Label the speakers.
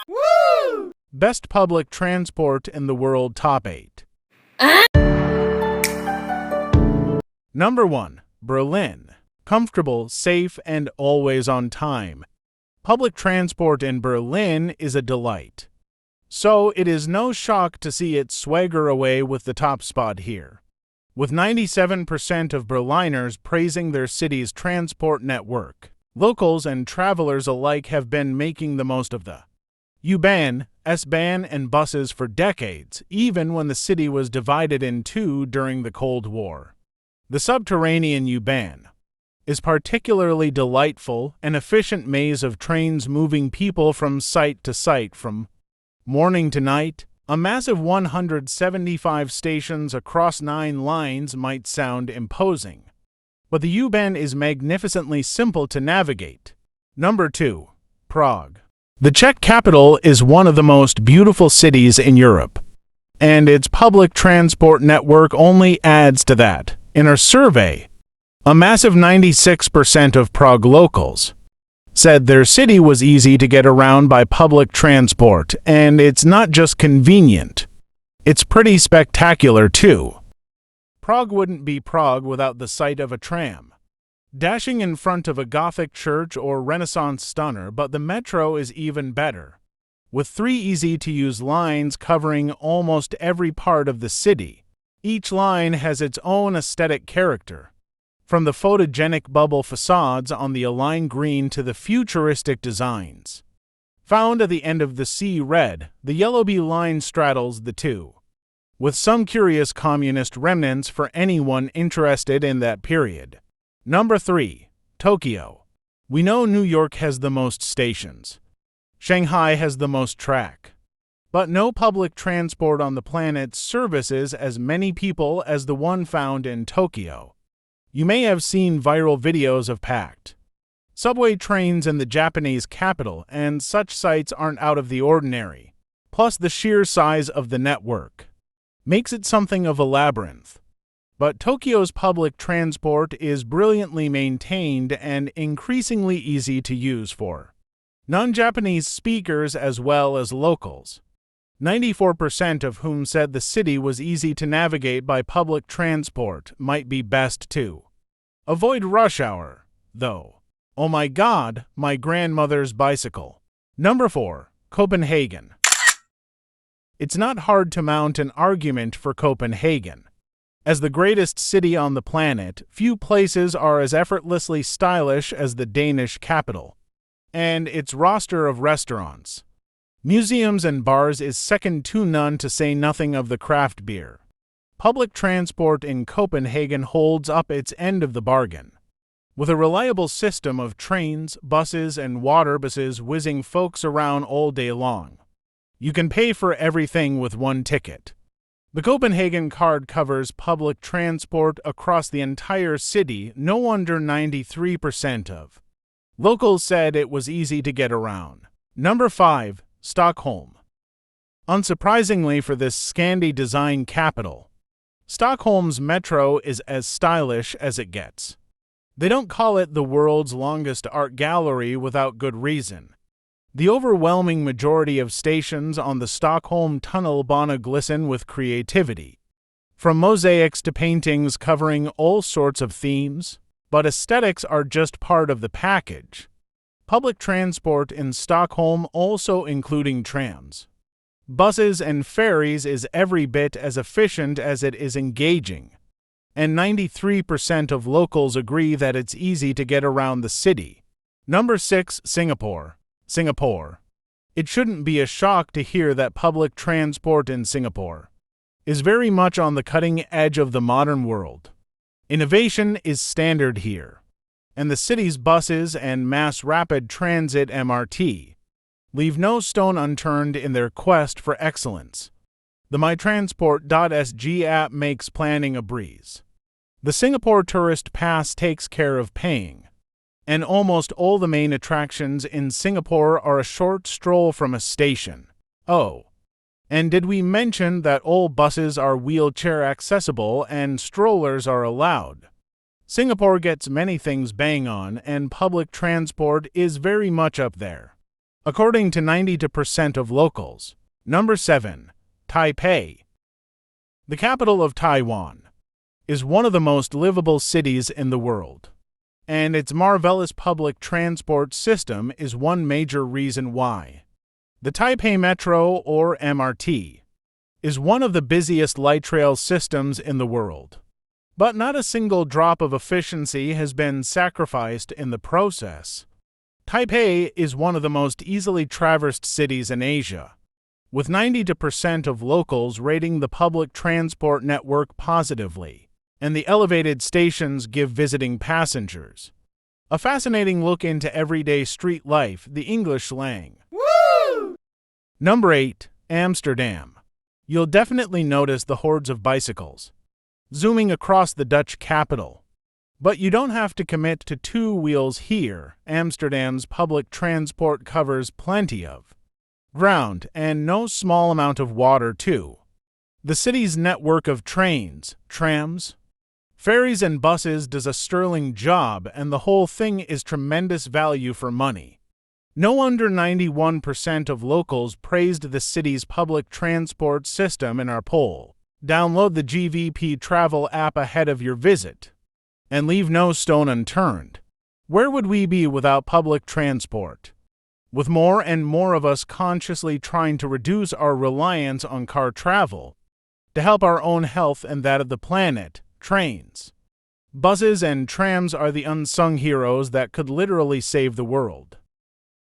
Speaker 1: Woo!
Speaker 2: Best public transport in the world top 8. Number 1. Berlin. Comfortable, safe, and always on time. Public transport in Berlin is a delight. So it is no shock to see it swagger away with the top spot here, with 97% of Berliners praising their city's transport network. Locals and travelers alike have been making the most of the U-Bahn, S-Bahn, and buses for decades, even when the city was divided in two during the Cold War. The subterranean U-Bahn is particularly delightful, an efficient maze of trains moving people from site to site from morning to night. A massive 175 stations across 9 lines might sound imposing, but the U-Bahn is magnificently simple to navigate. Number 2. Prague. The Czech capital is one of the most beautiful cities in Europe, and its public transport network only adds to that. In our survey, a massive 96% of Prague locals said their city was easy to get around by public transport, and it's not just convenient, it's pretty spectacular too. Prague wouldn't be Prague without the sight of a tram dashing in front of a Gothic church or Renaissance stunner, but the metro is even better, with 3 easy-to-use lines covering almost every part of the city. Each line has its own aesthetic character, from the photogenic bubble facades on the Align Green to the futuristic designs found at the end of the Sea Red. The Yellow Bee line straddles the two, with some curious communist remnants for anyone interested in that period. Number 3. Tokyo. We know New York has the most stations. Shanghai has the most track. But no public transport on the planet services as many people as the one found in Tokyo. You may have seen viral videos of packed subway trains in the Japanese capital, and such sights aren't out of the ordinary. Plus, the sheer size of the network makes it something of a labyrinth. But Tokyo's public transport is brilliantly maintained and increasingly easy to use for non-Japanese speakers as well as locals, 94% of whom said the city was easy to navigate by public transport. Might be best to avoid rush hour, though. Oh my God, my grandmother's bicycle. Number 4. Copenhagen. It's not hard to mount an argument for Copenhagen. As the greatest city on the planet, few places are as effortlessly stylish as the Danish capital, and its roster of restaurants, museums, and bars is second to none, to say nothing of the craft beer. Public transport in Copenhagen holds up its end of the bargain, with a reliable system of trains, buses, and water buses whizzing folks around all day long. You can pay for everything with one ticket. The Copenhagen card covers public transport across the entire city. No wonder 93% of locals said it was easy to get around. Number 5. Stockholm. Unsurprisingly for this Scandi design capital, Stockholm's metro is as stylish as it gets. They don't call it the world's longest art gallery without good reason. The overwhelming majority of stations on the Stockholm Tunnelbana glisten with creativity, from mosaics to paintings covering all sorts of themes, but aesthetics are just part of the package. Public transport in Stockholm, also including trams, buses, and ferries, is every bit as efficient as it is engaging, and 93% of locals agree that it's easy to get around the city. Number 6. Singapore. Singapore. It shouldn't be a shock to hear that public transport in Singapore is very much on the cutting edge of the modern world. Innovation is standard here, and the city's buses and mass rapid transit MRT leave no stone unturned in their quest for excellence. The mytransport.sg app makes planning a breeze. The Singapore Tourist Pass takes care of paying, and almost all the main attractions in Singapore are a short stroll from a station. Oh, and did we mention that all buses are wheelchair accessible and strollers are allowed? Singapore gets many things bang on, and public transport is very much up there. according to 92% of locals. Number 7. Taipei. The capital of Taiwan is one of the most livable cities in the world, and its marvelous public transport system is one major reason why. The Taipei Metro, or MRT, is one of the busiest light rail systems in the world. But not a single drop of efficiency has been sacrificed in the process. Taipei is one of the most easily traversed cities in Asia, with 92% of locals rating the public transport network positively, and the elevated stations give visiting passengers a fascinating look into everyday street life, the English slang. Woo! Number 8. Amsterdam. You'll definitely notice the hordes of bicycles zooming across the Dutch capital. But you don't have to commit to two wheels here. Amsterdam's public transport covers plenty of ground and no small amount of water, too. The city's network of trains, trams, ferries, and buses does a sterling job, and the whole thing is tremendous value for money. No wonder 91% of locals praised the city's public transport system in our poll. Download the GVP Travel app ahead of your visit, and leave no stone unturned. Where would we be without public transport? With more and more of us consciously trying to reduce our reliance on car travel to help our own health and that of the planet, trains, buses, and trams are the unsung heroes that could literally save the world.